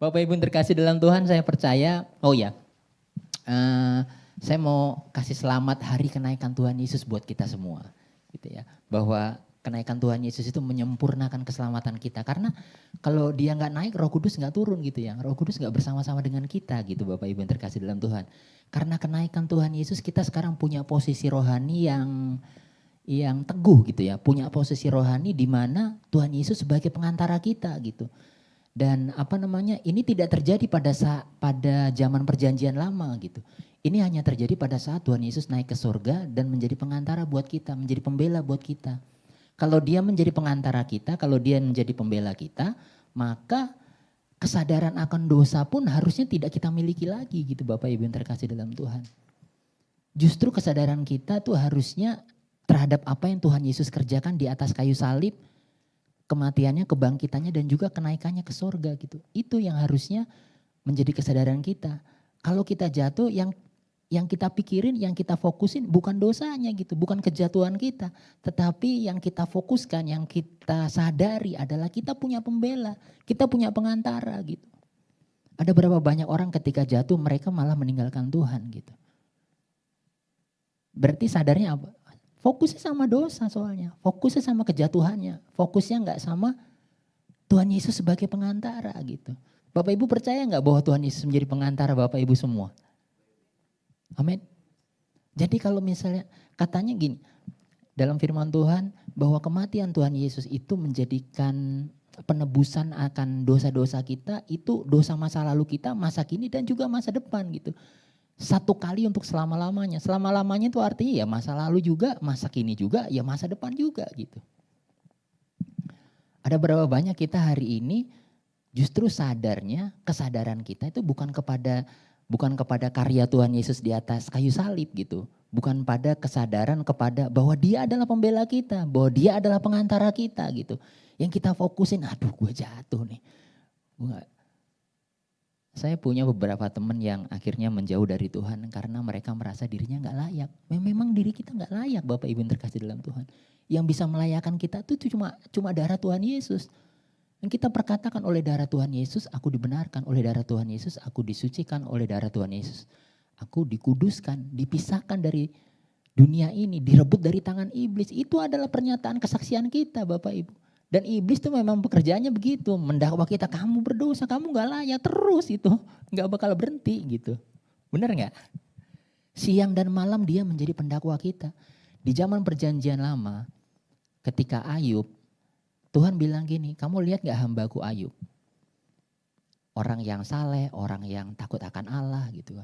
Bapak Ibu yang terkasih dalam Tuhan, saya percaya, saya mau kasih selamat hari kenaikan Tuhan Yesus buat kita semua. Gitu ya. Bahwa kenaikan Tuhan Yesus itu menyempurnakan keselamatan kita. Karena kalau dia nggak naik, Roh Kudus nggak turun gitu ya. Roh Kudus nggak bersama-sama dengan kita gitu Bapak Ibu yang terkasih dalam Tuhan. Karena kenaikan Tuhan Yesus, kita sekarang punya posisi rohani yang teguh gitu ya. Punya posisi rohani di mana Tuhan Yesus sebagai pengantara kita gitu. Dan ini tidak terjadi pada zaman perjanjian lama gitu. Ini hanya terjadi pada saat Tuhan Yesus naik ke surga dan menjadi pengantara buat kita, menjadi pembela buat kita. Kalau dia menjadi pengantara kita, kalau dia menjadi pembela kita, maka kesadaran akan dosa pun harusnya tidak kita miliki lagi gitu Bapak Ibu yang terkasih dalam Tuhan. Justru kesadaran kita tuh harusnya terhadap apa yang Tuhan Yesus kerjakan di atas kayu salib, kematiannya, kebangkitannya, dan juga kenaikannya ke sorga gitu. Itu yang harusnya menjadi kesadaran kita. Kalau kita jatuh, yang kita pikirin, yang kita fokusin bukan dosanya gitu, bukan kejatuhan kita. Tetapi yang kita fokuskan, yang kita sadari adalah kita punya pembela, kita punya pengantara gitu. Ada berapa banyak orang ketika jatuh mereka malah meninggalkan Tuhan gitu. Berarti sadarnya apa? Fokusnya sama dosa soalnya, fokusnya sama kejatuhannya, fokusnya nggak sama Tuhan Yesus sebagai pengantara gitu. Bapak Ibu percaya nggak bahwa Tuhan Yesus menjadi pengantara Bapak Ibu semua? Amin. Jadi kalau misalnya katanya gini, dalam firman Tuhan bahwa kematian Tuhan Yesus itu menjadikan penebusan akan dosa-dosa kita, itu dosa masa lalu kita, masa kini dan juga masa depan gitu. Satu kali untuk selama-lamanya. Selama-lamanya itu artinya ya masa lalu juga, masa kini juga, ya masa depan juga gitu. Ada berapa banyak kita hari ini justru sadarnya, kesadaran kita itu bukan kepada karya Tuhan Yesus di atas kayu salib gitu. Bukan pada kesadaran kepada bahwa dia adalah pembela kita, bahwa dia adalah pengantara kita gitu. Yang kita fokusin, aduh gue jatuh nih. Saya punya beberapa teman yang akhirnya menjauh dari Tuhan karena mereka merasa dirinya nggak layak. Memang diri kita nggak layak Bapak Ibu yang terkasih dalam Tuhan. Yang bisa melayakkan kita itu cuma darah Tuhan Yesus. Dan kita perkatakan oleh darah Tuhan Yesus, aku dibenarkan. Oleh darah Tuhan Yesus, aku disucikan. Oleh darah Tuhan Yesus, aku dikuduskan, dipisahkan dari dunia ini, direbut dari tangan iblis. Itu adalah pernyataan kesaksian kita Bapak Ibu. Dan iblis tuh memang pekerjaannya begitu, mendakwa kita, kamu berdosa, kamu gak layak, terus itu. Gak bakal berhenti gitu. Benar gak? Siang dan malam dia menjadi pendakwa kita. Di zaman perjanjian lama, ketika Ayub, Tuhan bilang gini, kamu lihat gak hambaku Ayub? Orang yang saleh, orang yang takut akan Allah gitu.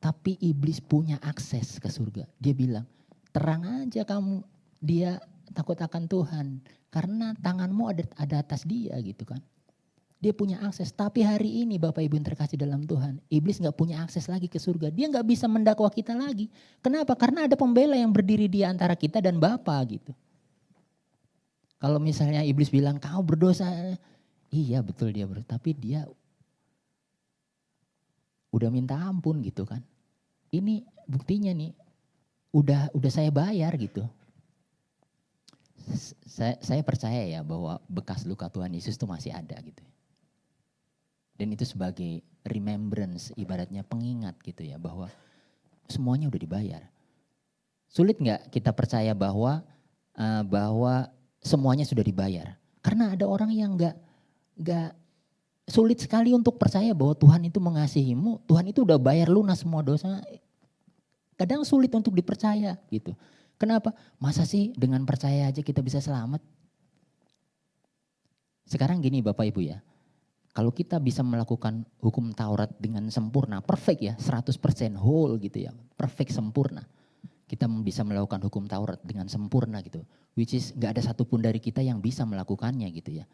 Tapi iblis punya akses ke surga. Dia bilang, terang aja kamu, dia takut akan Tuhan. Karena tanganmu ada atas dia gitu kan. Dia punya akses. Tapi hari ini Bapak Ibu yang terkasih dalam Tuhan, iblis gak punya akses lagi ke surga. Dia gak bisa mendakwa kita lagi. Kenapa? Karena ada pembela yang berdiri di antara kita dan Bapa gitu. Kalau misalnya iblis bilang, kau berdosa. Iya betul dia berdosa. Tapi dia udah minta ampun gitu kan. Ini buktinya nih, udah saya bayar gitu. Saya percaya ya bahwa bekas luka Tuhan Yesus itu masih ada gitu. Dan itu sebagai remembrance, ibaratnya pengingat gitu ya, bahwa semuanya udah dibayar. Sulit nggak kita percaya bahwa semuanya sudah dibayar? Karena ada orang yang nggak sulit sekali untuk percaya bahwa Tuhan itu mengasihimu, Tuhan itu udah bayar lunas semua dosa. Kadang sulit untuk dipercaya gitu. Kenapa? Masa sih dengan percaya aja kita bisa selamat? Sekarang gini Bapak Ibu ya, kalau kita bisa melakukan hukum Taurat dengan sempurna, perfect ya, 100% whole gitu ya, perfect sempurna. Kita bisa melakukan hukum Taurat dengan sempurna gitu, which is gak ada satupun dari kita yang bisa melakukannya gitu ya.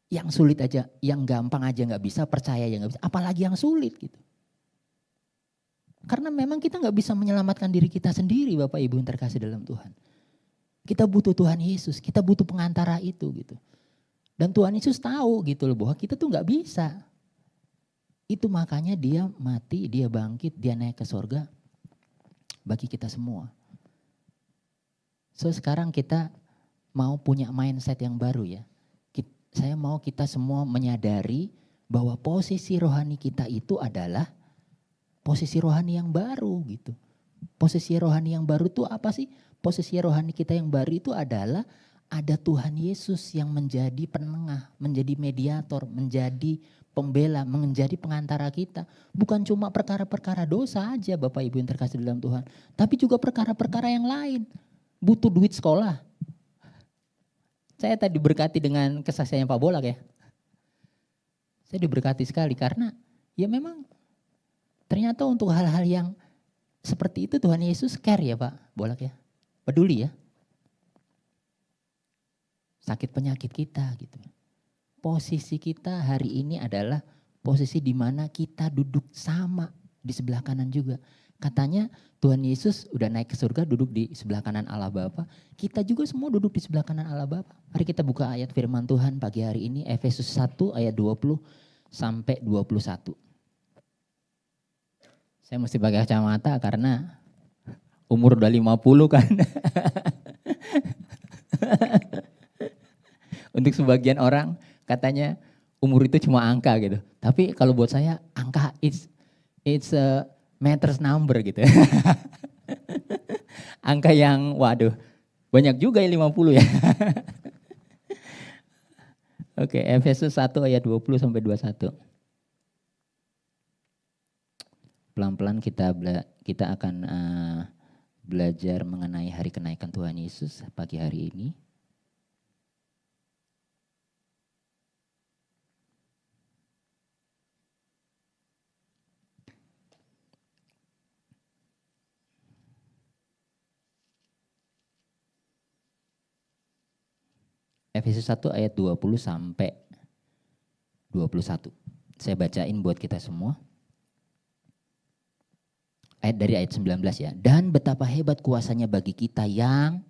Yang sulit aja, yang gampang aja gak bisa, percaya ya gak bisa, apalagi yang sulit gitu. Karena memang kita gak bisa menyelamatkan diri kita sendiri Bapak Ibu yang terkasih dalam Tuhan. Kita butuh Tuhan Yesus, kita butuh pengantara itu gitu. Dan Tuhan Yesus tahu gitu loh bahwa kita tuh gak bisa. Itu makanya dia mati, dia bangkit, dia naik ke sorga bagi kita semua. So sekarang kita mau punya mindset yang baru ya. Saya mau kita semua menyadari bahwa posisi rohani kita itu adalah posisi rohani yang baru gitu. Posisi rohani yang baru itu apa sih? Posisi rohani kita yang baru itu adalah ada Tuhan Yesus yang menjadi penengah, menjadi mediator, menjadi pembela, menjadi pengantara kita. Bukan cuma perkara-perkara dosa aja Bapak Ibu yang terkasih dalam Tuhan. Tapi juga perkara-perkara yang lain. Butuh duit sekolah. Saya tadi diberkati dengan kesaksiannya Pak Bolak ya. Saya diberkati sekali karena ya memang ternyata untuk hal-hal yang seperti itu Tuhan Yesus care ya Pak Bolak ya. Peduli ya. Sakit penyakit kita gitu. Posisi kita hari ini adalah posisi di mana kita duduk sama di sebelah kanan juga. Katanya Tuhan Yesus udah naik ke surga duduk di sebelah kanan Allah Bapa. Kita juga semua duduk di sebelah kanan Allah Bapa. Mari kita buka ayat firman Tuhan pagi hari ini Efesus 1 ayat 20 sampai 21. Saya mesti pakai kacamata karena umur udah 50 kan. Untuk sebagian orang katanya umur itu cuma angka gitu. Tapi kalau buat saya angka it's a matters number gitu. Angka yang waduh banyak juga ya 50 ya. Oke, Efesus 1 ayat 20 sampai 21. Pelan-pelan kita akan belajar mengenai hari kenaikan Tuhan Yesus pagi hari ini. Efesus 1 ayat 20 sampai 21. Saya bacain buat kita semua. Dari ayat 19 ya. Dan betapa hebat kuasanya bagi kita yang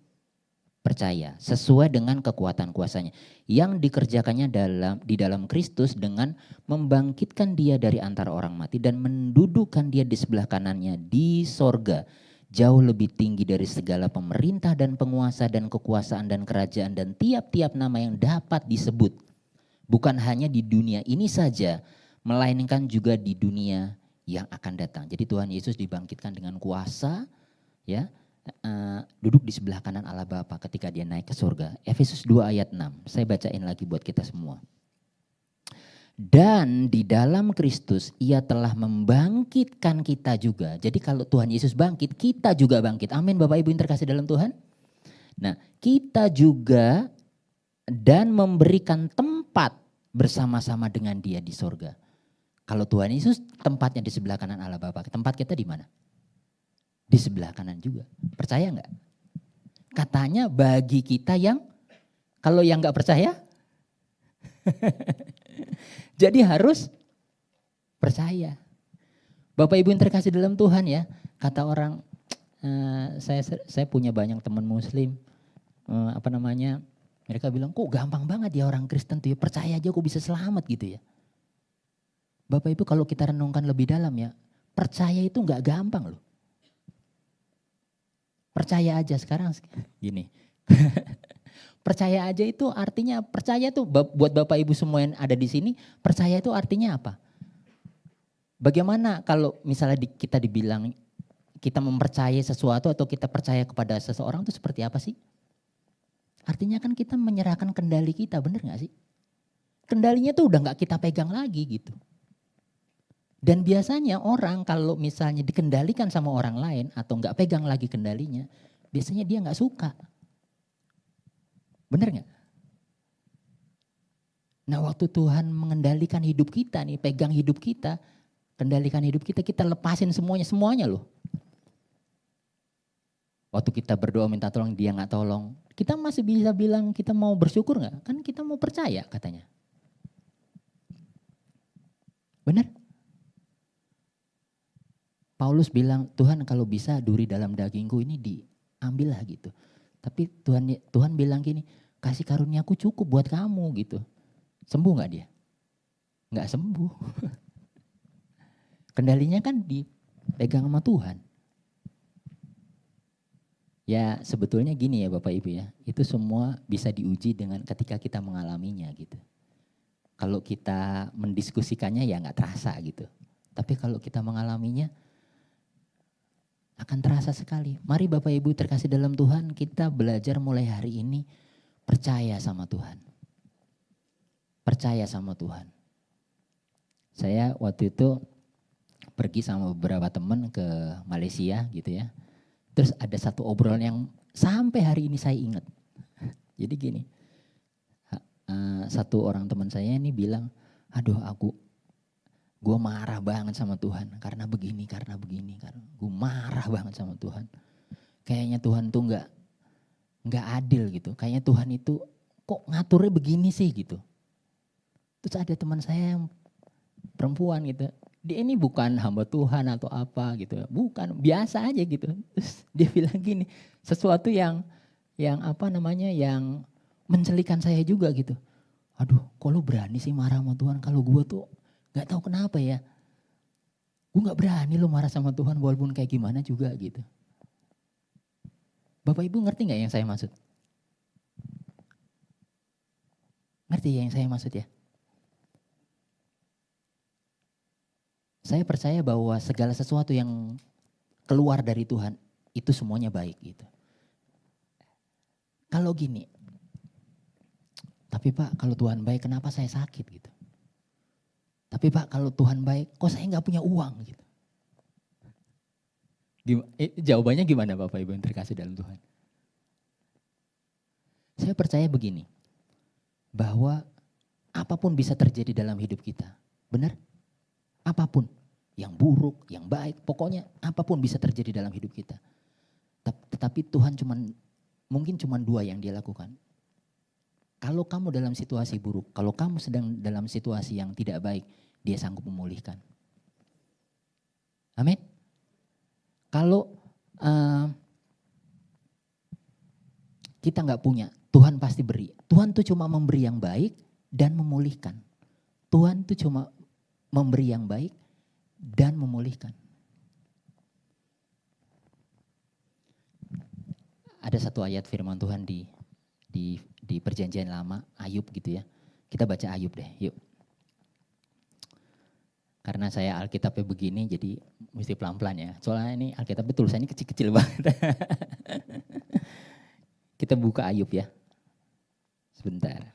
percaya. Sesuai dengan kekuatan kuasanya. Yang dikerjakannya di dalam Kristus dengan membangkitkan dia dari antara orang mati. Dan mendudukkan dia di sebelah kanannya di sorga. Jauh lebih tinggi dari segala pemerintah dan penguasa dan kekuasaan dan kerajaan dan tiap-tiap nama yang dapat disebut. Bukan hanya di dunia ini saja, melainkan juga di dunia yang akan datang. Jadi Tuhan Yesus dibangkitkan dengan kuasa, ya, duduk di sebelah kanan Allah Bapa ketika dia naik ke surga. Efesus 2 ayat 6, saya bacain lagi buat kita semua. Dan di dalam Kristus ia telah membangkitkan kita juga. Jadi kalau Tuhan Yesus bangkit, kita juga bangkit. Amin Bapak Ibu yang terkasih dalam Tuhan. Nah kita juga dan memberikan tempat bersama-sama dengan dia di sorga. Kalau Tuhan Yesus tempatnya di sebelah kanan Allah Bapa, tempat kita di mana? Di sebelah kanan juga. Percaya enggak? Katanya bagi kita yang, kalau yang enggak percaya, jadi harus percaya. Bapak Ibu yang terkasih dalam Tuhan ya, kata orang, saya punya banyak teman Muslim, mereka bilang kok gampang banget ya orang Kristen tuh ya, percaya aja kok bisa selamat gitu ya. Bapak Ibu kalau kita renungkan lebih dalam ya, percaya itu nggak gampang loh. Percaya aja sekarang gini. Percaya aja itu artinya, percaya tuh buat Bapak Ibu semua yang ada di sini, percaya itu artinya apa? Bagaimana kalau misalnya kita dibilang kita mempercayai sesuatu atau kita percaya kepada seseorang itu seperti apa sih? Artinya kan kita menyerahkan kendali kita, bener gak sih? Kendalinya tuh udah gak kita pegang lagi gitu. Dan biasanya orang kalau misalnya dikendalikan sama orang lain atau gak pegang lagi kendalinya, biasanya dia gak suka. Bener gak? Nah waktu Tuhan mengendalikan hidup kita nih, pegang hidup kita, kendalikan hidup kita, kita lepasin semuanya loh. Waktu kita berdoa minta tolong, dia gak tolong. Kita masih bisa bilang kita mau bersyukur gak? Kan kita mau percaya katanya. Bener? Paulus bilang, Tuhan kalau bisa duri dalam dagingku ini diambil lah gitu. Tapi Tuhan bilang gini, kasih karuniaku cukup buat kamu gitu. Sembuh gak dia? Gak sembuh. Kendalinya kan dipegang sama Tuhan. Ya sebetulnya gini ya Bapak Ibu ya, itu semua bisa diuji dengan ketika kita mengalaminya gitu. Kalau kita mendiskusikannya ya nggak terasa gitu. Tapi kalau kita mengalaminya akan terasa sekali. Mari Bapak Ibu terkasih dalam Tuhan, kita belajar mulai hari ini percaya sama Tuhan. Percaya sama Tuhan. Saya waktu itu pergi sama beberapa teman ke Malaysia gitu ya. Terus ada satu obrolan yang sampai hari ini saya ingat. Jadi gini, satu orang teman saya ini bilang, aduh gue marah banget sama Tuhan karena begini, karena gue marah banget sama Tuhan. Kayaknya Tuhan tuh nggak adil gitu. Kayaknya Tuhan itu kok ngaturnya begini sih gitu. Terus ada teman saya yang perempuan gitu, dia ini bukan hamba Tuhan atau apa gitu, bukan, biasa aja gitu. Terus dia bilang gini, sesuatu yang mencelikan saya juga gitu. Aduh, kok lu berani sih marah sama Tuhan? Kalau gue tuh gak tahu kenapa ya, gue gak berani lo marah sama Tuhan walaupun kayak gimana juga gitu. Bapak Ibu ngerti gak yang saya maksud? Ngerti ya yang saya maksud ya? Saya percaya bahwa segala sesuatu yang keluar dari Tuhan itu semuanya baik gitu. Kalau gini, tapi Pak kalau Tuhan baik kenapa saya sakit gitu. Tapi Pak kalau Tuhan baik kok saya gak punya uang gitu. Jawabannya gimana Bapak Ibu yang terkasih dalam Tuhan? Saya percaya begini, bahwa apapun bisa terjadi dalam hidup kita, benar? Apapun, yang buruk, yang baik, pokoknya apapun bisa terjadi dalam hidup kita. Tetapi Tuhan mungkin cuma dua yang dia lakukan. Kalau kamu dalam situasi buruk, kalau kamu sedang dalam situasi yang tidak baik, dia sanggup memulihkan. Amin. Kalau kita nggak punya, Tuhan pasti beri. Tuhan tuh cuma memberi yang baik dan memulihkan. Tuhan tuh cuma memberi yang baik dan memulihkan. Ada satu ayat firman Tuhan di perjanjian lama, Ayub gitu ya. Kita baca Ayub deh, yuk. Karena saya Alkitabnya begini jadi mesti pelan-pelan ya. Soalnya ini Alkitabnya tulisannya kecil-kecil banget. Kita buka Ayub ya. Sebentar.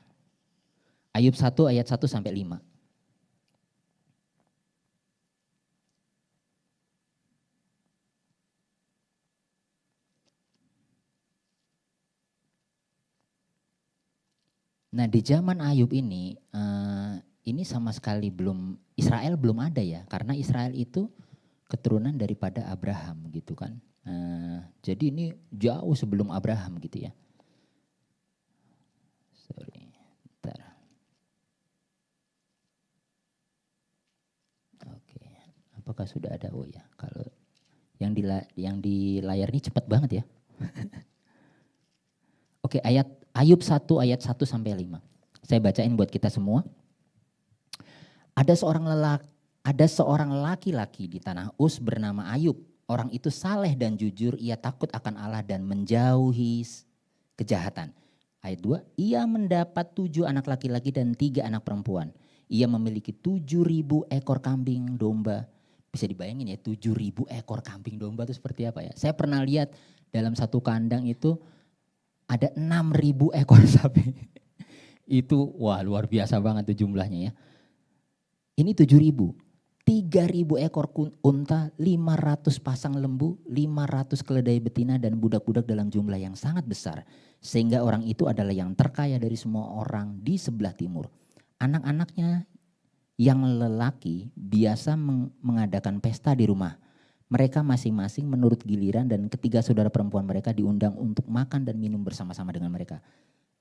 Ayub 1 ayat 1 sampai 5. Nah di zaman Ayub ini sama sekali Israel belum ada ya. Karena Israel itu keturunan daripada Abraham gitu kan. Jadi ini jauh sebelum Abraham gitu ya. Sorry, bentar. Oke, apakah sudah ada? Oh ya, kalau yang di layar ini cepat banget ya. Oke, Ayub 1 ayat 1 sampai 5. Saya bacain buat kita semua. Ada seorang laki-laki di tanah Uz bernama Ayub. Orang itu saleh dan jujur, ia takut akan Allah dan menjauhi kejahatan. Ayat 2, ia mendapat 7 anak laki-laki dan 3 anak perempuan. Ia memiliki 7.000 ekor kambing domba. Bisa dibayangin ya 7.000 ekor kambing domba itu seperti apa ya. Saya pernah lihat dalam satu kandang itu ada 6.000 ekor sapi. Itu wah luar biasa banget tuh jumlahnya ya. Ini 7.000. 3.000 ekor unta, 500 pasang lembu, 500 keledai betina dan budak-budak dalam jumlah yang sangat besar. Sehingga orang itu adalah yang terkaya dari semua orang di sebelah timur. Anak-anaknya yang lelaki biasa mengadakan pesta di rumah. Mereka masing-masing menurut giliran dan ketiga saudara perempuan mereka diundang untuk makan dan minum bersama-sama dengan mereka.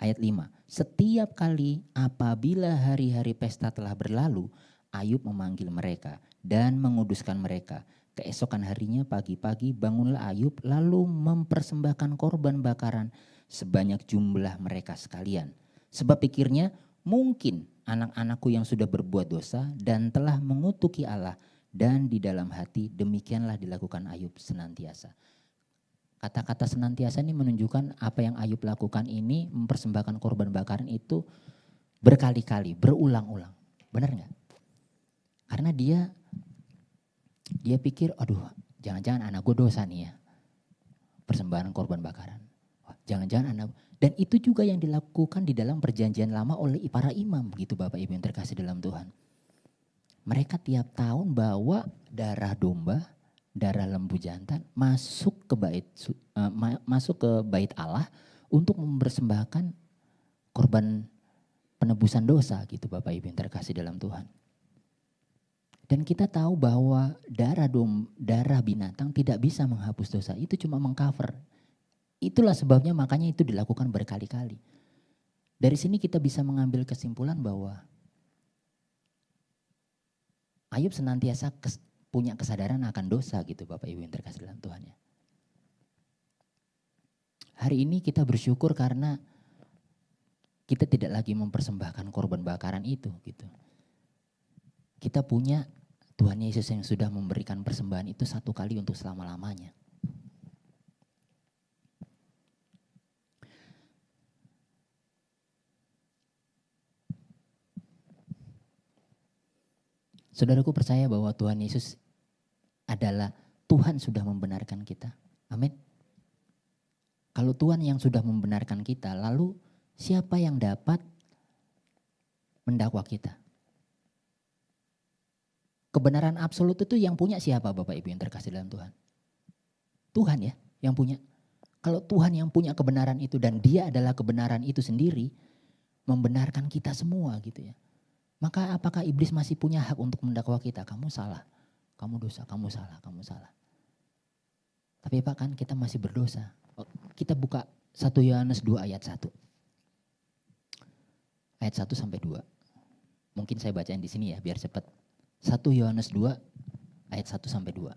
Ayat 5, setiap kali apabila hari-hari pesta telah berlalu, Ayub memanggil mereka dan menguduskan mereka. Keesokan harinya pagi-pagi bangunlah Ayub lalu mempersembahkan korban bakaran sebanyak jumlah mereka sekalian. Sebab pikirnya mungkin anak-anakku yang sudah berbuat dosa dan telah mengutuki Allah, dan di dalam hati demikianlah dilakukan Ayub senantiasa. Kata-kata senantiasa ini menunjukkan apa yang Ayub lakukan ini, mempersembahkan korban bakaran itu berkali-kali, berulang-ulang. Benar nggak? Karena dia pikir, aduh jangan-jangan anak gue dosa nih ya. Persembahan korban bakaran. Wah, jangan-jangan anak. Dan itu juga yang dilakukan di dalam perjanjian lama oleh para imam gitu Bapak Ibu yang terkasih dalam Tuhan. Mereka tiap tahun bawa darah domba, darah lembu jantan masuk ke bait Allah untuk mempersembahkan korban penebusan dosa gitu Bapak Ibu yang terkasih dalam Tuhan. Dan kita tahu bahwa darah binatang tidak bisa menghapus dosa, itu cuma mengcover. Itulah sebabnya makanya itu dilakukan berkali-kali. Dari sini kita bisa mengambil kesimpulan bahwa Ayub senantiasa punya kesadaran akan dosa gitu Bapak Ibu yang terkasih dalam Tuhan ya. Hari ini kita bersyukur karena kita tidak lagi mempersembahkan korban bakaran itu gitu. Kita punya Tuhan Yesus yang sudah memberikan persembahan itu satu kali untuk selama-lamanya. Saudaraku percaya bahwa Tuhan Yesus adalah Tuhan sudah membenarkan kita. Amin. Kalau Tuhan yang sudah membenarkan kita, lalu siapa yang dapat mendakwa kita? Kebenaran absolut itu yang punya siapa Bapak Ibu yang terkasih dalam Tuhan? Tuhan ya yang punya. Kalau Tuhan yang punya kebenaran itu dan dia adalah kebenaran itu sendiri, membenarkan kita semua gitu ya. Maka apakah iblis masih punya hak untuk mendakwa kita? Kamu salah, kamu dosa, kamu salah, kamu salah. Tapi Pak kan kita masih berdosa. Kita buka 1 Yohanes 2 ayat 1. Ayat 1 sampai 2. Mungkin saya bacain di sini ya biar cepat. 1 Yohanes 2 ayat 1 sampai 2.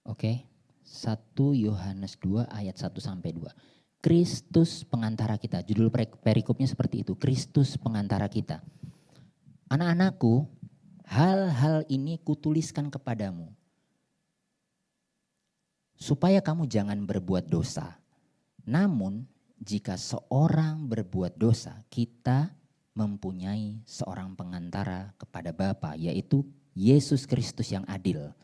Oke. 1 Yohanes 2 ayat 1 sampai 2. Kristus pengantara kita. Judul perikopnya seperti itu. Kristus pengantara kita. Anak-anakku, hal-hal ini kutuliskan kepadamu, supaya kamu jangan berbuat dosa. Namun, jika seorang berbuat dosa, kita mempunyai seorang pengantara kepada Bapa, yaitu Yesus Kristus yang adil.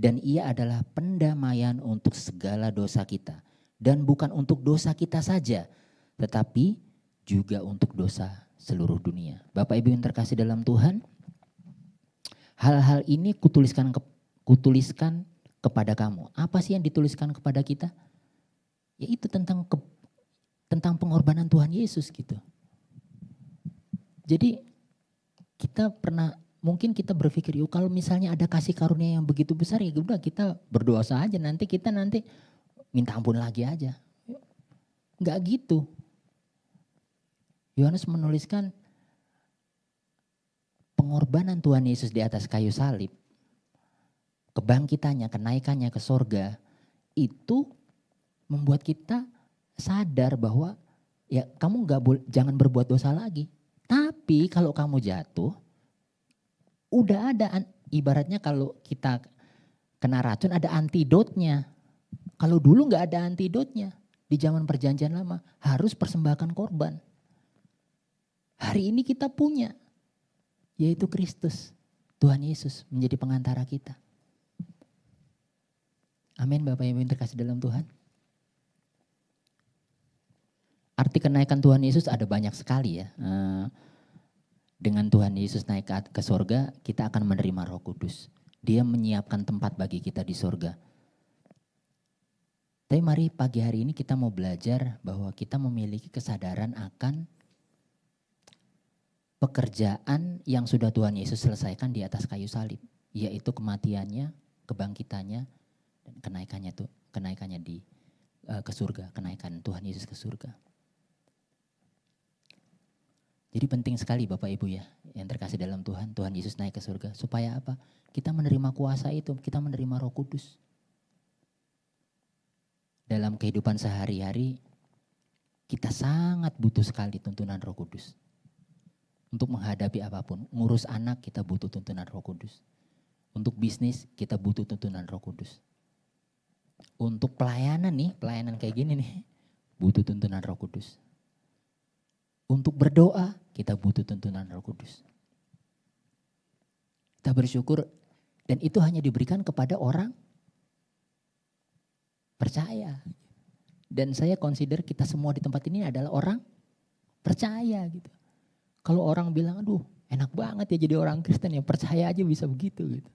Dan ia adalah pendamaian untuk segala dosa kita. Dan bukan untuk dosa kita saja, tetapi juga untuk dosa seluruh dunia. Bapak Ibu yang terkasih dalam Tuhan, hal-hal ini kutuliskan kepada kamu. Apa sih yang dituliskan kepada kita? Yaitu tentang pengorbanan Tuhan Yesus gitu. Jadi mungkin kita berpikir, yuk kalau misalnya ada kasih karunia yang begitu besar, ya udah kita berdoa saja, nanti minta ampun lagi aja. Enggak gitu. Yohanes menuliskan pengorbanan Tuhan Yesus di atas kayu salib, kebangkitannya, kenaikannya ke sorga, itu membuat kita sadar bahwa ya kamu jangan berbuat dosa lagi. Tapi kalau kamu jatuh, udah ada ibaratnya kalau kita kena racun ada antidotnya. Kalau dulu nggak ada antidotnya di zaman perjanjian lama, harus persembahkan korban. Hari ini kita punya, yaitu Kristus, Tuhan Yesus menjadi pengantara kita. Amin Bapak Ibu yang terkasih dalam Tuhan. Arti kenaikan Tuhan Yesus ada banyak sekali ya. Dengan Tuhan Yesus naik ke sorga, kita akan menerima Roh Kudus. Dia menyiapkan tempat bagi kita di sorga. Tapi mari pagi hari ini kita mau belajar bahwa kita memiliki kesadaran akan pekerjaan yang sudah Tuhan Yesus selesaikan di atas kayu salib. Yaitu kematiannya, kebangkitannya, dan kenaikannya ke surga. Kenaikan Tuhan Yesus ke surga. Jadi penting sekali Bapak Ibu ya, yang terkasih dalam Tuhan, Tuhan Yesus naik ke surga. Supaya apa? Kita menerima kuasa itu, kita menerima Roh Kudus. Dalam kehidupan sehari-hari, kita sangat butuh sekali tuntunan Roh Kudus. Untuk menghadapi apapun, ngurus anak kita butuh tuntunan Roh Kudus. Untuk bisnis kita butuh tuntunan Roh Kudus. Untuk pelayanan nih, pelayanan kayak gini nih, butuh tuntunan Roh Kudus. Untuk berdoa kita butuh tuntunan Roh Kudus. Kita bersyukur dan itu hanya diberikan kepada orang percaya. Dan saya consider kita semua di tempat ini adalah orang percaya gitu. Kalau orang bilang, aduh enak banget ya jadi orang Kristen ya, percaya aja bisa begitu gitu.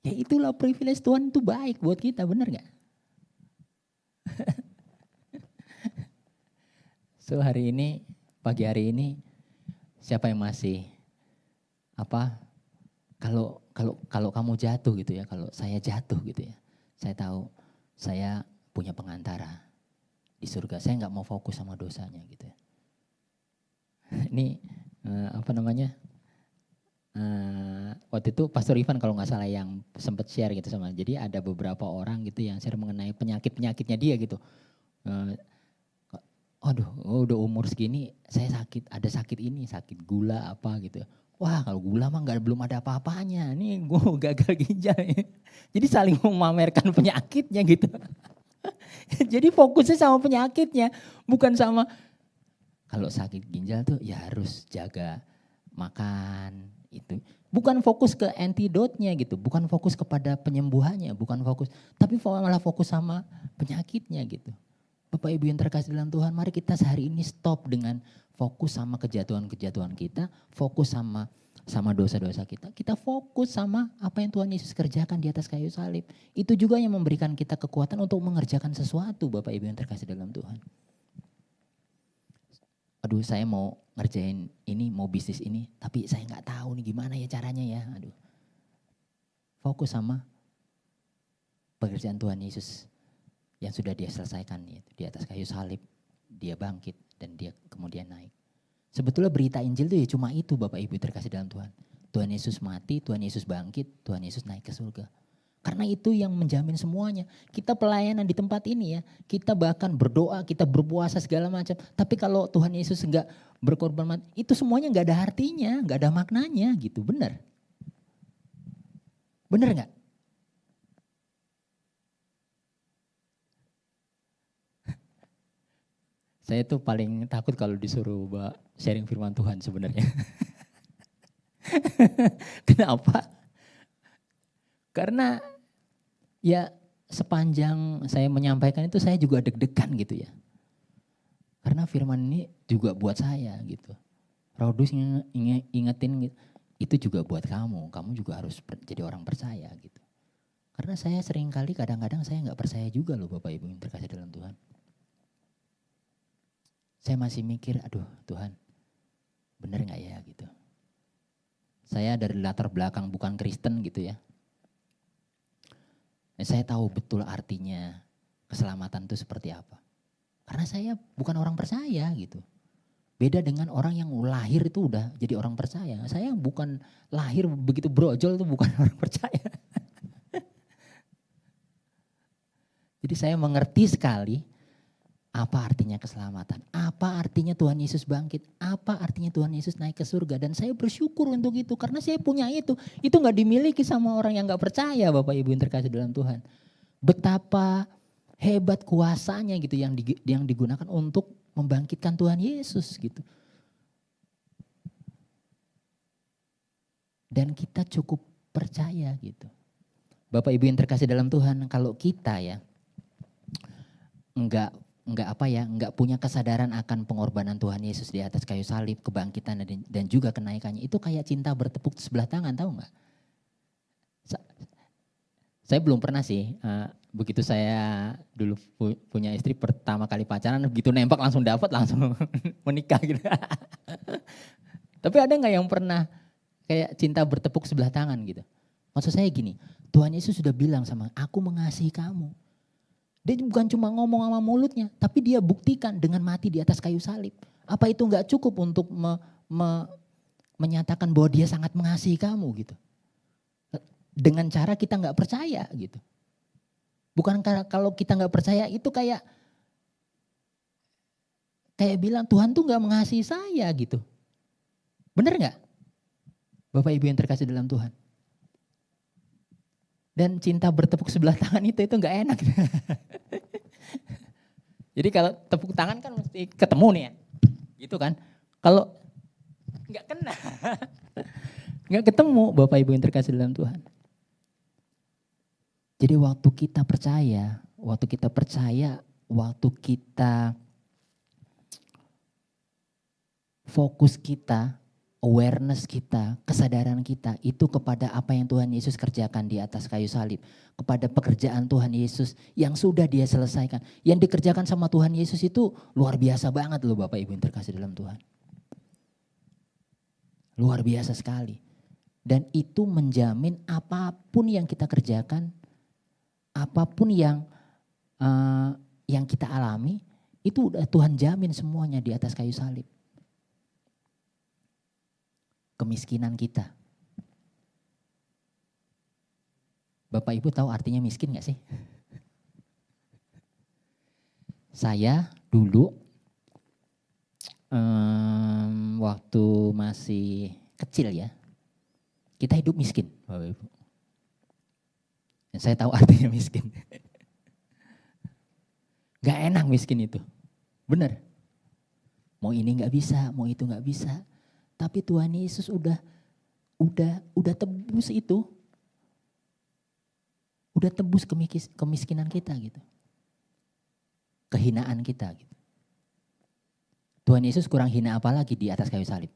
Ya itulah privilege Tuhan, itu baik buat kita, benar gak? So hari ini, pagi hari ini, siapa yang masih kalau kamu jatuh gitu ya, kalau saya jatuh gitu ya, saya tahu saya punya pengantara di surga. Saya nggak mau fokus sama dosanya gitu ya. Ini waktu itu Pastor Ivan kalau nggak salah yang sempat share gitu sama. Jadi ada beberapa orang gitu yang share mengenai penyakitnya dia gitu. Aduh, udah umur segini saya ada sakit ini, sakit gula apa gitu. Wah kalau gula mah belum ada apa-apanya, nih gue gagal ginjal. Jadi saling memamerkan penyakitnya gitu. Jadi fokusnya sama penyakitnya, bukan sama kalau sakit ginjal tuh ya harus jaga makan itu. Bukan fokus ke antidotnya gitu, bukan fokus kepada penyembuhannya, bukan fokus, tapi malah fokus sama penyakitnya gitu. Bapak Ibu yang terkasih dalam Tuhan, mari kita sehari ini stop dengan fokus sama kejatuhan-kejatuhan kita, fokus sama dosa-dosa kita. Kita fokus sama apa yang Tuhan Yesus kerjakan di atas kayu salib. Itu juga yang memberikan kita kekuatan untuk mengerjakan sesuatu, Bapak Ibu yang terkasih dalam Tuhan. Aduh saya mau ngerjain ini, mau bisnis ini, tapi saya nggak tahu nih gimana ya caranya ya. Aduh, fokus sama pekerjaan Tuhan Yesus yang sudah dia selesaikan di atas kayu salib. Dia bangkit dan dia kemudian naik. Sebetulnya berita Injil itu ya cuma itu Bapak Ibu terkasih dalam Tuhan. Tuhan Yesus mati, Tuhan Yesus bangkit, Tuhan Yesus naik ke surga. Karena itu yang menjamin semuanya. Kita pelayanan di tempat ini ya, kita bahkan berdoa, kita berpuasa segala macam. Tapi kalau Tuhan Yesus enggak berkorban mati, itu semuanya enggak ada artinya, enggak ada maknanya gitu, benar? Benar enggak? Saya tuh paling takut kalau disuruh sharing firman Tuhan sebenarnya. Kenapa? Karena ya sepanjang saya menyampaikan itu saya juga deg-degan gitu ya. Karena firman ini juga buat saya gitu. Roh Kudus ingetin gitu, itu juga buat kamu juga harus jadi orang percaya gitu. Karena saya seringkali kadang-kadang saya gak percaya juga loh Bapak Ibu yang terkasih dalam Tuhan. Saya masih mikir, aduh Tuhan bener gak ya gitu. Saya dari latar belakang bukan Kristen gitu ya. Saya tahu betul artinya keselamatan itu seperti apa. Karena saya bukan orang percaya gitu. Beda dengan orang yang lahir itu udah jadi orang percaya. Saya bukan lahir begitu brojol itu bukan orang percaya. Jadi saya mengerti sekali apa artinya keselamatan, apa artinya Tuhan Yesus bangkit, apa artinya Tuhan Yesus naik ke surga. Dan saya bersyukur untuk itu karena saya punya itu. Itu gak dimiliki sama orang yang gak percaya Bapak Ibu yang terkasih dalam Tuhan. Betapa hebat kuasanya gitu yang digunakan untuk membangkitkan Tuhan Yesus gitu. Dan kita cukup percaya gitu. Bapak Ibu yang terkasih dalam Tuhan, kalau kita ya enggak punya kesadaran akan pengorbanan Tuhan Yesus di atas kayu salib, kebangkitan dan juga kenaikannya, itu kayak cinta bertepuk sebelah tangan, tahu nggak? Saya belum pernah sih, begitu saya dulu punya istri pertama kali pacaran, begitu nembak langsung dapat, langsung menikah gitu. Tapi ada nggak yang pernah kayak cinta bertepuk sebelah tangan gitu? Maksud saya gini, Tuhan Yesus sudah bilang sama aku mengasihi kamu. Dia bukan cuma ngomong sama mulutnya, tapi dia buktikan dengan mati di atas kayu salib. Apa itu nggak cukup untuk menyatakan bahwa dia sangat mengasihi kamu gitu? Dengan cara kita nggak percaya gitu. Bukan kalau kita nggak percaya itu kayak kayak bilang Tuhan tuh gak mengasihi saya gitu. Bener gak? Bapak Ibu yang terkasih dalam Tuhan. Dan cinta bertepuk sebelah tangan itu gak enak. Jadi kalau tepuk tangan kan mesti ketemu nih ya. Gitu kan. Kalau gak kena. Gak ketemu Bapak Ibu yang terkasih dalam Tuhan. Jadi waktu kita percaya, waktu kita fokus kita, awareness kita, kesadaran kita itu kepada apa yang Tuhan Yesus kerjakan di atas kayu salib. Kepada pekerjaan Tuhan Yesus yang sudah dia selesaikan. Yang dikerjakan sama Tuhan Yesus itu luar biasa banget loh Bapak Ibu yang terkasih dalam Tuhan. Luar biasa sekali. Dan itu menjamin apapun yang kita kerjakan, apapun yang kita alami, itu udah Tuhan jamin semuanya di atas kayu salib. Kemiskinan kita. Bapak Ibu tahu artinya miskin gak sih? Saya dulu waktu masih kecil ya, kita hidup miskin Bapak Ibu. Dan saya tahu artinya miskin. Gak enak miskin itu, benar. Mau ini gak bisa, mau itu gak bisa. Tapi Tuhan Yesus udah tebus itu. Udah tebus kemiskinan kita gitu. Kehinaan kita gitu. Tuhan Yesus kurang hina apa lagi di atas kayu salib.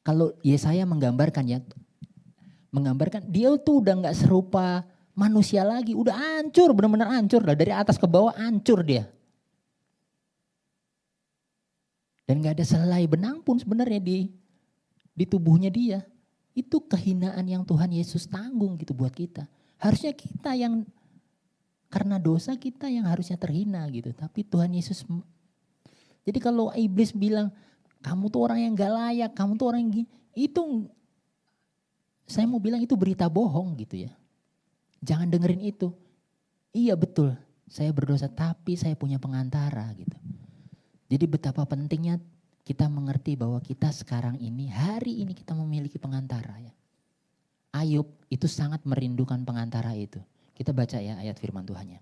Kalau Yesaya menggambarkan dia tuh udah gak serupa manusia lagi. Udah hancur, benar-benar hancur lah. Dari atas ke bawah hancur dia. Dan gak ada selai benang pun sebenarnya di tubuhnya dia. Itu kehinaan yang Tuhan Yesus tanggung gitu buat kita. Harusnya kita yang, karena dosa kita yang harusnya terhina gitu. Tapi Tuhan Yesus, jadi kalau iblis bilang, kamu tuh orang yang gak layak, kamu tuh orang yang gini. Itu, saya mau bilang itu berita bohong gitu ya. Jangan dengerin itu. Iya betul, saya berdosa tapi saya punya pengantara gitu. Jadi betapa pentingnya kita mengerti bahwa kita sekarang ini, hari ini kita memiliki pengantara ya. Ayub itu sangat merindukan pengantara itu. Kita baca ya ayat firman Tuhannya.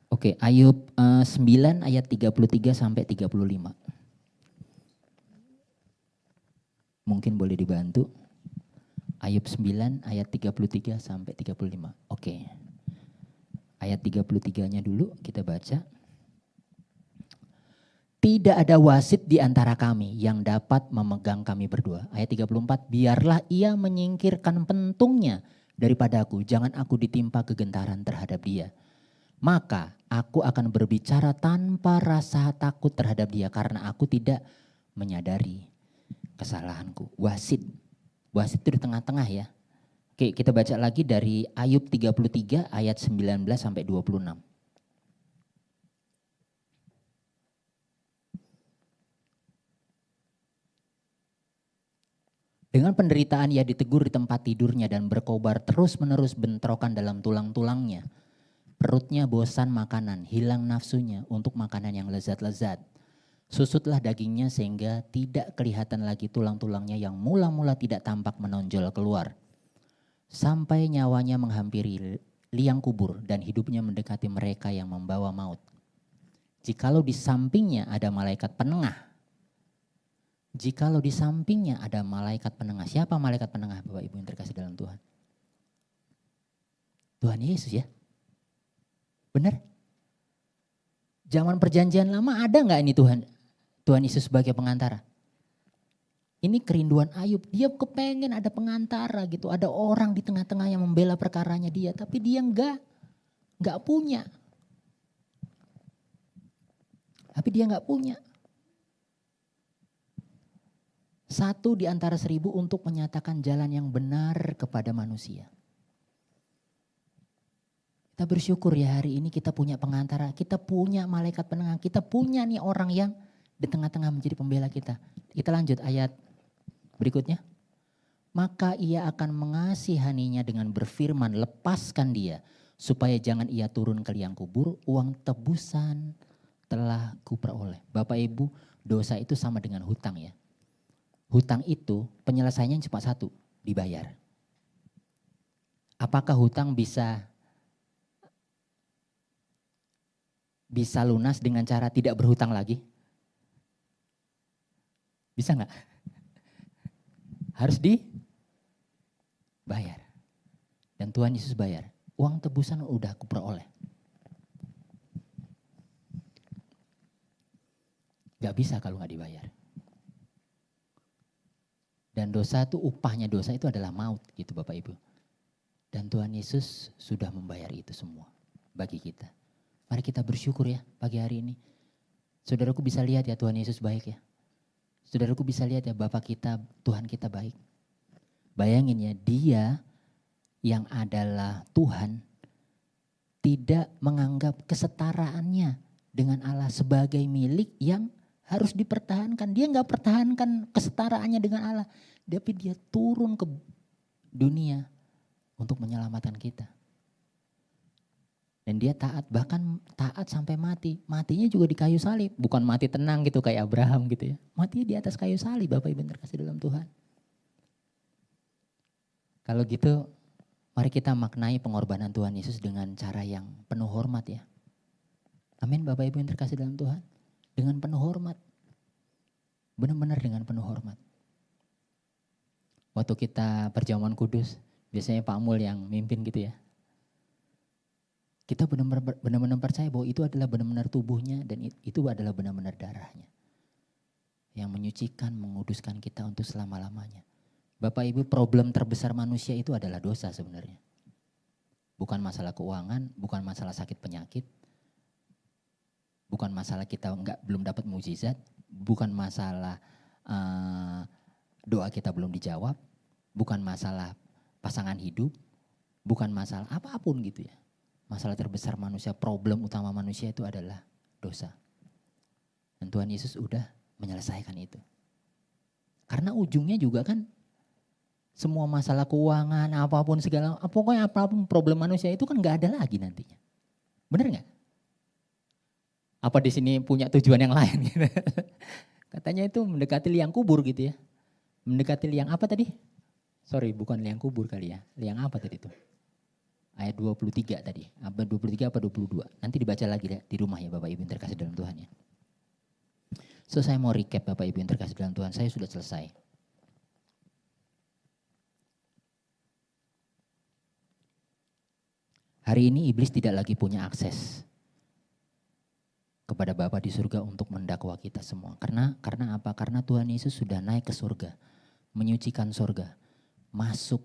Oke, Ayub 9 ayat 33 sampai 35. Mungkin boleh dibantu. Ayub 9 ayat 33 sampai 35. Oke. Ayat 33-nya dulu kita baca. Tidak ada wasit di antara kami yang dapat memegang kami berdua. Ayat 34, biarlah ia menyingkirkan pentungnya daripada aku. Jangan aku ditimpa kegentaran terhadap dia. Maka aku akan berbicara tanpa rasa takut terhadap dia karena aku tidak menyadari kesalahanku. Wasit itu di tengah-tengah ya. Oke, kita baca lagi dari Ayub 33 ayat 19 sampai 26. Dengan penderitaan ia ditegur di tempat tidurnya dan berkobar terus-menerus bentrokan dalam tulang-tulangnya. Perutnya bosan makanan, hilang nafsunya untuk makanan yang lezat-lezat. Susutlah dagingnya sehingga tidak kelihatan lagi tulang-tulangnya yang mula-mula tidak tampak menonjol keluar. Sampai nyawanya menghampiri liang kubur dan hidupnya mendekati mereka yang membawa maut. Jikalau di sampingnya ada malaikat penengah. Siapa malaikat penengah Bapak Ibu yang terkasih dalam Tuhan? Tuhan Yesus ya. Benar? Zaman perjanjian lama ada gak ini Tuhan Yesus sebagai pengantara? Ini kerinduan Ayub, dia kepengen ada pengantara gitu. Ada orang di tengah-tengah yang membela perkaranya dia, tapi dia gak punya. Satu di antara 1000 untuk menyatakan jalan yang benar kepada manusia. Kita bersyukur ya hari ini kita punya pengantara, kita punya malaikat penengah, kita punya nih orang yang di tengah-tengah menjadi pembela kita. Kita lanjut ayat berikutnya. maka ia akan mengasihaninya dengan berfirman, lepaskan dia, supaya jangan ia turun ke liang kubur, uang tebusan telah kuperoleh. Bapak Ibu, dosa itu sama dengan hutang ya. Hutang itu penyelesaiannya cuma satu, dibayar. Apakah hutang bisa lunas dengan cara tidak berhutang lagi? Bisa nggak? Harus dibayar. Dan Tuhan Yesus bayar. Uang tebusan udah aku peroleh. Gak bisa kalau gak dibayar. Dan dosa itu, upahnya dosa itu adalah maut gitu Bapak Ibu. Dan Tuhan Yesus sudah membayar itu semua bagi kita. Mari kita bersyukur ya pagi hari ini. Saudaraku bisa lihat ya Tuhan Yesus baik ya. Saudaraku bisa lihat ya Bapak kita, Tuhan kita baik. Bayangin ya, dia yang adalah Tuhan tidak menganggap kesetaraannya dengan Allah sebagai milik yang harus dipertahankan. Dia nggak pertahankan kesetaraannya dengan Allah. Tapi dia turun ke dunia untuk menyelamatkan kita. Dan dia taat, bahkan taat sampai mati. Matinya juga di kayu salib. Bukan mati tenang gitu kayak Abraham gitu ya. Matinya di atas kayu salib Bapak Ibu terkasih dalam Tuhan. Kalau gitu mari kita maknai pengorbanan Tuhan Yesus dengan cara yang penuh hormat ya. Amin Bapak Ibu yang terkasih dalam Tuhan. Dengan penuh hormat. Benar-benar dengan penuh hormat. Waktu kita perjamuan kudus, biasanya Pak Mul yang mimpin gitu ya. Kita benar-benar percaya bahwa itu adalah benar-benar tubuhnya dan itu adalah benar-benar darahnya. Yang menyucikan, menguduskan kita untuk selama-lamanya. Bapak Ibu, problem terbesar manusia itu adalah dosa sebenarnya. Bukan masalah keuangan, bukan masalah sakit penyakit. Bukan masalah kita belum dapat mukjizat, bukan masalah doa kita belum dijawab, bukan masalah pasangan hidup, bukan masalah apapun gitu ya. Masalah terbesar manusia, problem utama manusia itu adalah dosa. Dan Tuhan Yesus udah menyelesaikan itu. Karena ujungnya juga kan semua masalah keuangan, apapun segala, pokoknya apapun problem manusia itu kan gak ada lagi nantinya. Bener gak? Apa di sini punya tujuan yang lain gitu. Katanya itu mendekati liang kubur gitu ya. Mendekati liang apa tadi? Sorry, bukan liang kubur kali ya. Liang apa tadi tuh? Ayat 23 tadi. Apa 23 apa 22? Nanti dibaca lagi ya, di rumah ya Bapak Ibu yang terkasih dalam Tuhan ya. So saya mau recap Bapak Ibu yang terkasih dalam Tuhan. Saya sudah selesai. Hari ini iblis tidak lagi punya akses kepada Bapa di surga untuk mendakwa kita semua. Karena apa? Karena Tuhan Yesus sudah naik ke surga, menyucikan surga, masuk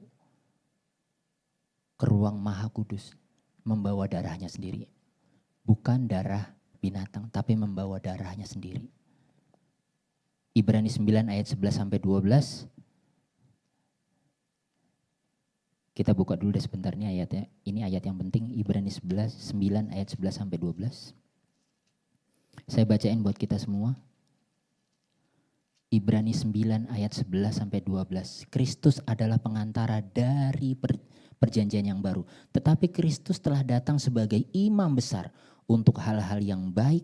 ke ruang Maha Kudus, membawa darahnya sendiri. Bukan darah binatang, tapi membawa darahnya sendiri. Ibrani 9 ayat 11 sampai 12. Kita buka dulu deh sebentar nih ayatnya. Ini ayat yang penting, Ibrani 9 ayat 11 sampai 12. Saya bacain buat kita semua. Ibrani 9 ayat 11 sampai 12. Kristus adalah pengantara dari perjanjian yang baru. Tetapi Kristus telah datang sebagai imam besar untuk hal-hal yang baik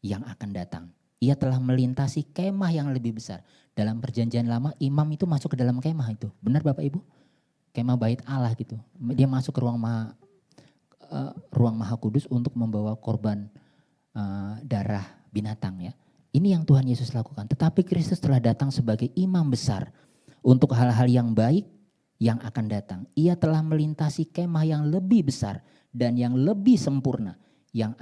yang akan datang. Ia telah melintasi kemah yang lebih besar. Dalam perjanjian lama imam itu masuk ke dalam kemah itu. Benar Bapak Ibu? Kemah bait Allah gitu. Dia masuk ke ruang Maha Kudus untuk membawa korban darah binatang ya. Ini yang Tuhan Yesus lakukan. Tetapi Kristus telah datang sebagai imam besar untuk hal-hal yang baik yang akan datang. Ia telah melintasi kemah yang lebih besar dan yang lebih sempurna yang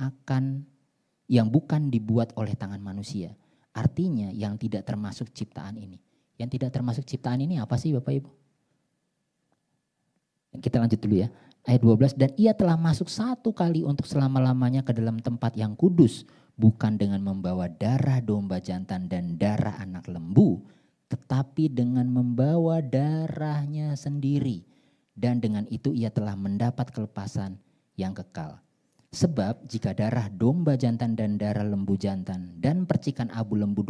bukan dibuat oleh tangan manusia. Artinya yang tidak termasuk ciptaan ini. Yang tidak termasuk ciptaan ini apa sih Bapak Ibu? Kita lanjut dulu ya. Ayat 12, dan ia telah masuk satu kali untuk selama-lamanya ke dalam tempat yang kudus. Bukan dengan membawa darah domba jantan dan darah anak lembu. Tetapi dengan membawa darahnya sendiri. Dan dengan itu ia telah mendapat kelepasan yang kekal. Sebab jika darah domba jantan dan darah lembu jantan dan percikan abu lembu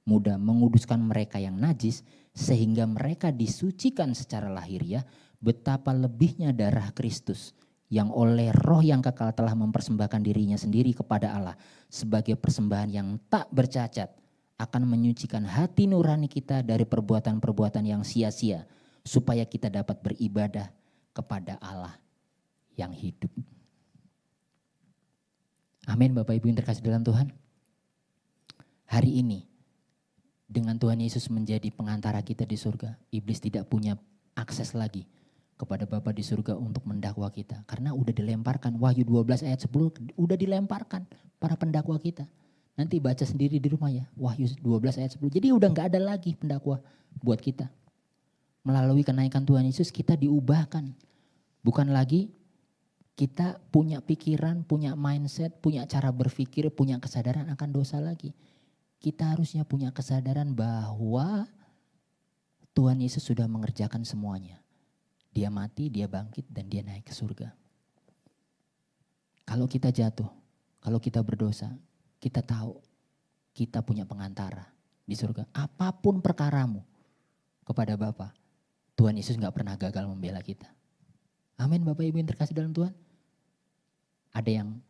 muda menguduskan mereka yang najis sehingga mereka disucikan secara lahiriah, betapa lebihnya darah Kristus yang oleh roh yang kekal telah mempersembahkan dirinya sendiri kepada Allah sebagai persembahan yang tak bercacat akan menyucikan hati nurani kita dari perbuatan-perbuatan yang sia-sia supaya kita dapat beribadah kepada Allah yang hidup. Amin Bapak Ibu yang terkasih dalam Tuhan. Hari ini dengan Tuhan Yesus menjadi pengantara kita di surga, iblis tidak punya akses lagi kepada Bapa di surga untuk mendakwa kita. Karena udah dilemparkan, Wahyu 12 ayat 10 udah dilemparkan para pendakwa kita. Nanti baca sendiri di rumah ya, Wahyu 12 ayat 10. Jadi udah gak ada lagi pendakwa buat kita. Melalui kenaikan Tuhan Yesus kita diubahkan. Bukan lagi kita punya pikiran, punya mindset, punya cara berpikir, punya kesadaran akan dosa lagi. Kita harusnya punya kesadaran bahwa Tuhan Yesus sudah mengerjakan semuanya. Dia mati, dia bangkit, dan dia naik ke surga. Kalau kita jatuh, kalau kita berdosa, kita tahu kita punya pengantara di surga. Apapun perkaramu kepada Bapa, Tuhan Yesus gak pernah gagal membela kita. Amin Bapak Ibu yang terkasih dalam Tuhan. Ada yang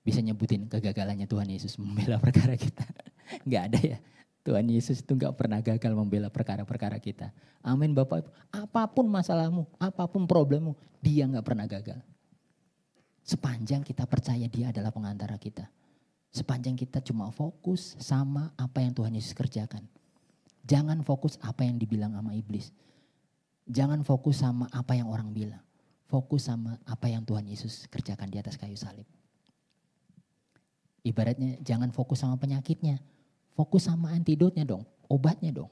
bisa nyebutin kegagalannya Tuhan Yesus membela perkara kita? Gak ada ya. Tuhan Yesus itu gak pernah gagal membela perkara-perkara kita. Amin Bapak Ibu. Apapun masalahmu, apapun problemmu, dia gak pernah gagal. Sepanjang kita percaya dia adalah pengantara kita. Sepanjang kita cuma fokus sama apa yang Tuhan Yesus kerjakan. Jangan fokus apa yang dibilang sama iblis. Jangan fokus sama apa yang orang bilang. Fokus sama apa yang Tuhan Yesus kerjakan di atas kayu salib. Ibaratnya jangan fokus sama penyakitnya. Fokus sama antidotnya dong, obatnya dong.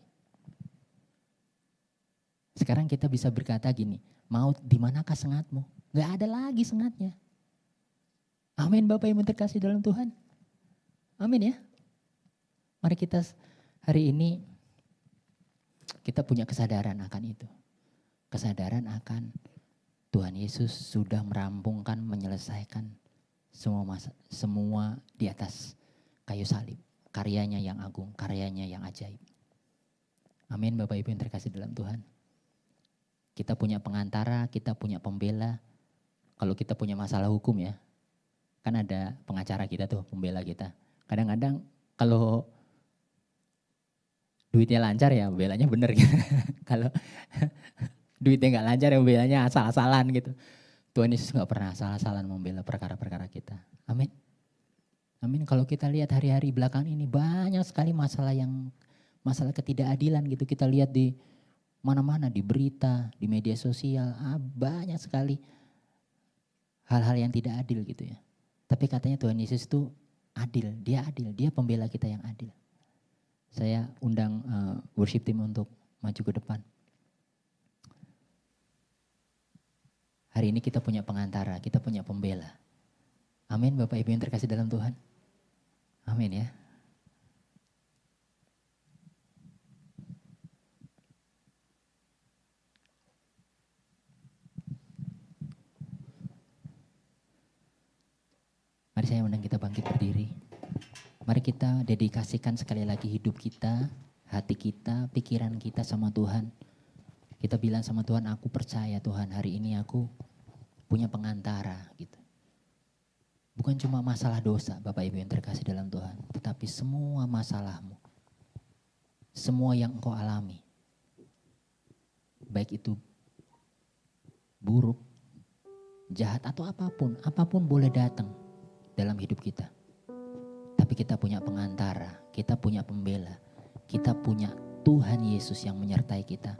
Sekarang kita bisa berkata gini, maut di manakah sengatmu? Gak ada lagi sengatnya. Amin Bapak Ibu terkasih dalam Tuhan. Amin ya. Mari kita hari ini kita punya kesadaran akan itu. Kesadaran akan Tuhan Yesus sudah merampungkan, menyelesaikan semua di atas kayu salib. Karyanya yang agung, karyanya yang ajaib. Amin Bapak Ibu yang terkasih dalam Tuhan. Kita punya pengantara, kita punya pembela. Kalau kita punya masalah hukum ya, kan ada pengacara kita tuh, pembela kita. Kadang-kadang kalau duitnya lancar ya belanya bener gitu. Kalau duitnya gak lancar ya belanya asal-asalan gitu. Tuhan Yesus gak pernah asal-asalan membela perkara-perkara kita. Amin. Amin. Kalau kita lihat hari-hari belakang ini banyak sekali masalah ketidakadilan gitu. Kita lihat di mana-mana, di berita, di media sosial, banyak sekali hal-hal yang tidak adil gitu ya. Tapi katanya Tuhan Yesus itu adil, dia pembela kita yang adil. Saya undang worship team untuk maju ke depan. Hari ini kita punya pengantara, kita punya pembela. Amin Bapak Ibu yang terkasih dalam Tuhan. Amin ya. Mari saya undang kita bangkit berdiri. Mari kita dedikasikan sekali lagi hidup kita, hati kita, pikiran kita sama Tuhan. Kita bilang sama Tuhan, aku percaya Tuhan hari ini aku punya pengantara gitu. Bukan cuma masalah dosa Bapak Ibu yang terkasih dalam Tuhan. Tetapi semua masalahmu. Semua yang engkau alami. Baik itu buruk, jahat atau apapun. Apapun boleh datang dalam hidup kita. Tapi kita punya pengantara, kita punya pembela. Kita punya Tuhan Yesus yang menyertai kita.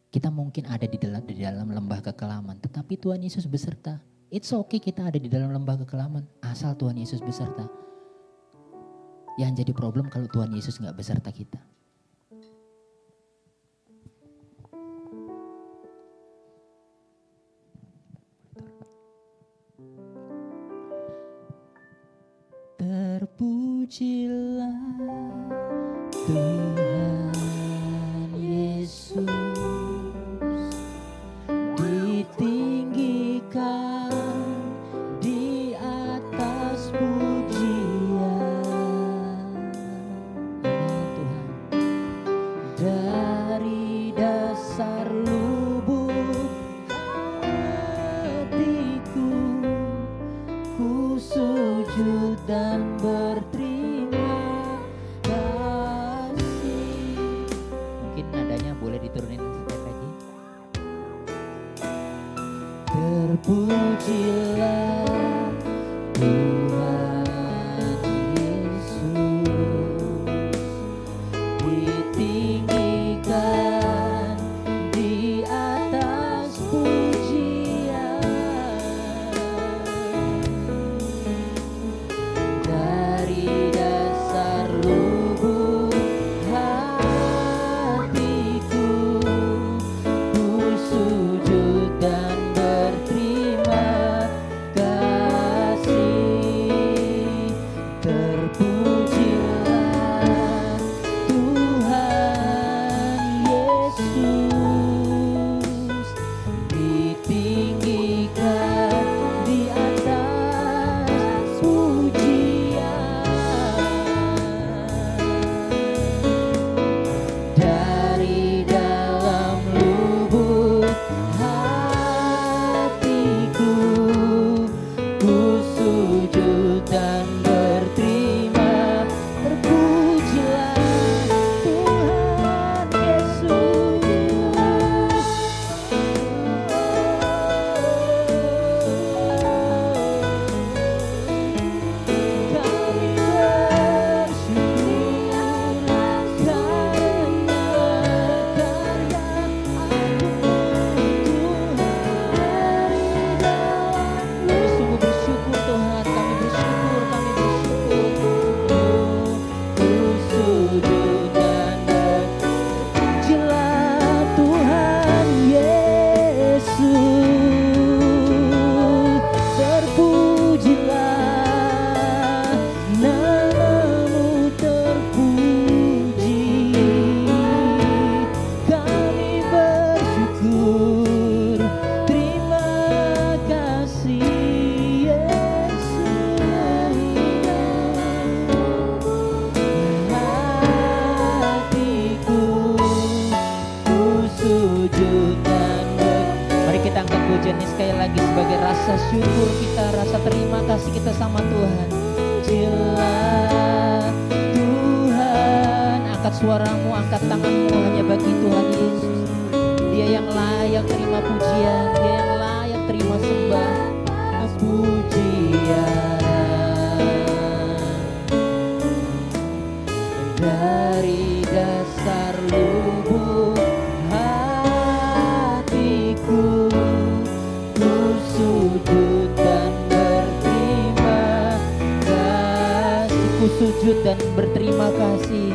Kita mungkin ada di dalam lembah kekelaman, tetapi Tuhan Yesus beserta. It's okay kita ada di dalam lembah kekelaman, asal Tuhan Yesus beserta. Yang jadi problem kalau Tuhan Yesus gak beserta kita. Terpujilah Tuhan Yesus, ditinggikan di atas pujian. sujud dan berterima kasih. Mungkin nadanya boleh diturunin sedikit lagi. Terpujilah Tuhan Yesus, ditinggikan di atas pujian, dari dasar lubuk hatiku ku sujud dan berterima kasih. Terpujilah Tuhan Yesus, ditinggikan di atas pujian, dari dalam lubuk hatiku ku sujud dan berterima. Terpujilah Tuhan Yesus. Kami bersyukur karena karya kami sungguh bersyukur Tuhan, kami bersyukur. Ku sujud dan berpujilah Tuhan Yesus, terpujilah namamu, terpuji. Kami bersyukur, terima kasih Yesus. Hatiku ku sujud dan mari kita angkat pujian ini sekali lagi sebagai rasa syukur kita, rasa terima kasih kita sama Tuhan. Pujilah Tuhan, angkat suaramu, angkat tanganmu hanya bagi Tuhan Yesus. Dia yang layak terima pujian, dia yang layak terima sembah, pujian. Dari dasar lubuk hatiku ku sujud dan berterima kasih. Ku sujud dan berterima kasih.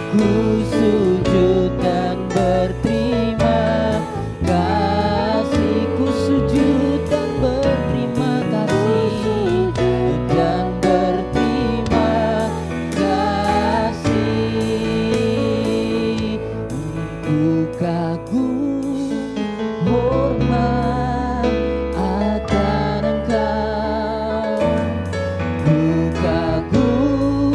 Ku sujud dan berterima kasih. Ku sujud dan berterima kasih, dan berterima kasih. Ku kagum hormat akan Engkau, ku kagum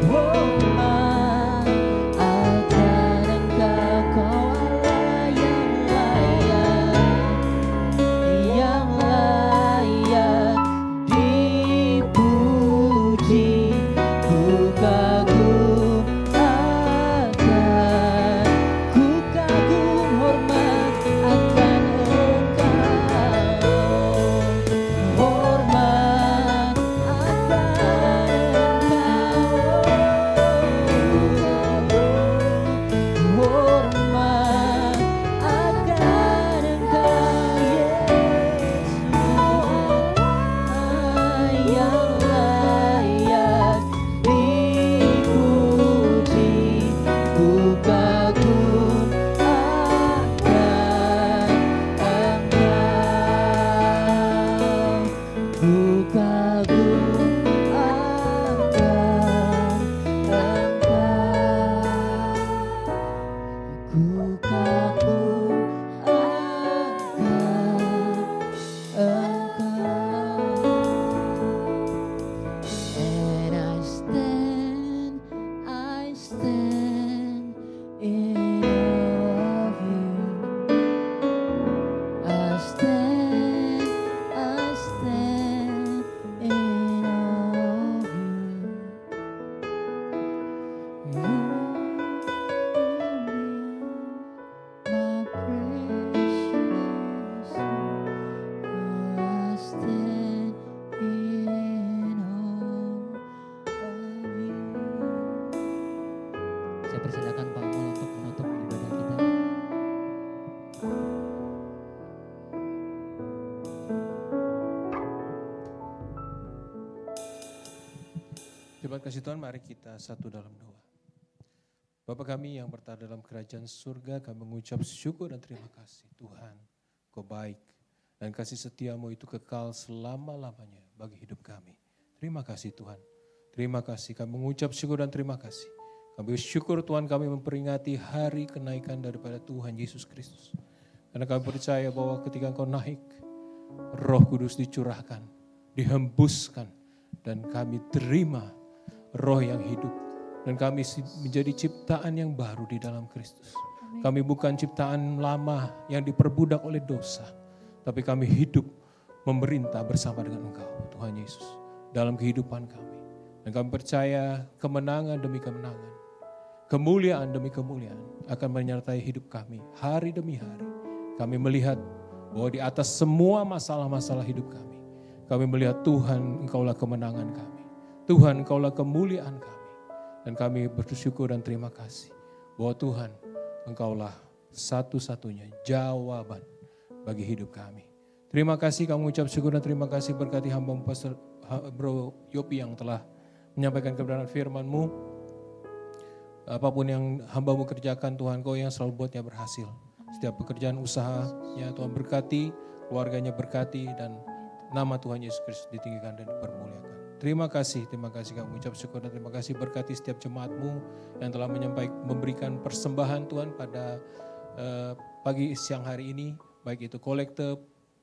hormat akan Engkau, Kau Allah Jemaat kasih Tuhan, mari kita satu dalam doa. Bapa kami yang berada dalam kerajaan surga, kami mengucap syukur dan terima kasih. Tuhan, Kau baik dan kasih setiamu itu kekal selama-lamanya bagi hidup kami. Terima kasih Tuhan. Terima kasih, kami mengucap syukur dan terima kasih. Kami bersyukur Tuhan, kami memperingati hari kenaikan daripada Tuhan Yesus Kristus. Karena kami percaya bahwa ketika Engkau naik, Roh Kudus dicurahkan, dihembuskan, dan kami terima Roh yang hidup. Dan kami menjadi ciptaan yang baru di dalam Kristus. Kami bukan ciptaan lama yang diperbudak oleh dosa. Tapi kami hidup memerintah bersama dengan Engkau, Tuhan Yesus, dalam kehidupan kami. Dan kami percaya kemenangan demi kemenangan, kemuliaan demi kemuliaan akan menyertai hidup kami hari demi hari. Kami melihat bahwa di atas semua masalah-masalah hidup kami melihat Tuhan, Engkaulah kemenangan kami. Tuhan, Engkaulah kemuliaan kami. Dan kami bersyukur dan terima kasih bahwa Tuhan, Engkaulah satu-satunya jawaban bagi hidup kami. Terima kasih, kami ucap syukur dan terima kasih berkati hamba Pastor Bro Yopi yang telah menyampaikan kebenaran firman-Mu. Apapun yang hamba-Mu kerjakan, Tuhan, Kau yang selalu buatnya berhasil. Setiap pekerjaan usahanya Tuhan berkati, keluarganya berkati, dan nama Tuhan Yesus Kristus ditinggikan dan dipermuliakan. Terima kasih kami ucap syukur dan terima kasih berkati setiap jemaat-Mu yang telah memberikan persembahan Tuhan pada pagi siang hari ini. Baik itu kolekte,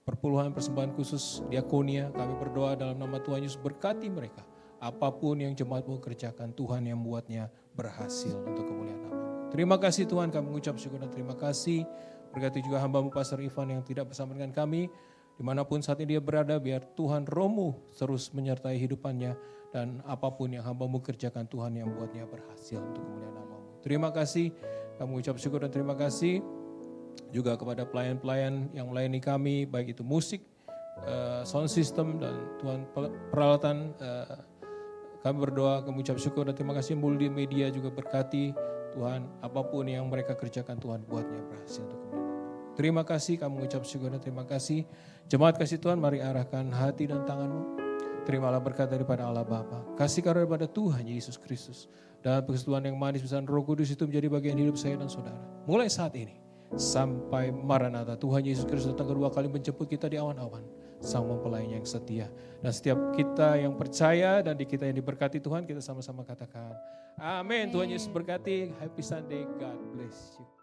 perpuluhan, persembahan khusus, diakonia. Kami berdoa dalam nama Tuhan Yesus, berkati mereka. Apapun yang jemaat-Mu kerjakan, Tuhan yang membuatnya berhasil untuk kemuliaan nama-Mu. Terima kasih Tuhan, kami mengucap syukur dan terima kasih. Berkati juga hamba-Mu Pastor Ivan yang tidak bersama dengan kami. Dimanapun saat ini dia berada, biar Tuhan Roh-Mu terus menyertai hidupannya. Dan apapun yang hamba-Mu kerjakan, Tuhan yang membuatnya berhasil untuk kemuliaan nama-Mu. Terima kasih, kami mengucap syukur dan terima kasih juga kepada pelayan-pelayan yang melayani kami, baik itu musik, sound system, dan Tuhan peralatan. Kami berdoa, kami mengucap syukur dan terima kasih. Multimedia juga berkati Tuhan, apapun yang mereka kerjakan, Tuhan buatnya berhasil untuk kemuliaan. Terima kasih, kami mengucap syukur dan terima kasih. Jemaat kasih Tuhan, mari arahkan hati dan tangan-Mu. Terimalah berkat daripada Allah Bapa, kasih karunia daripada Tuhan Yesus Kristus, dan persekutuan yang manis bersama Roh Kudus itu menjadi bagian hidup saya dan saudara. Mulai saat ini sampai Maranatha, Tuhan Yesus Kristus datang kedua kali menjemput kita di awan-awan, Sang Mempelainya yang setia. Dan setiap kita yang percaya dan di kita yang diberkati Tuhan, kita sama-sama katakan amin. Tuhan Yesus berkati. Happy Sunday, God bless you.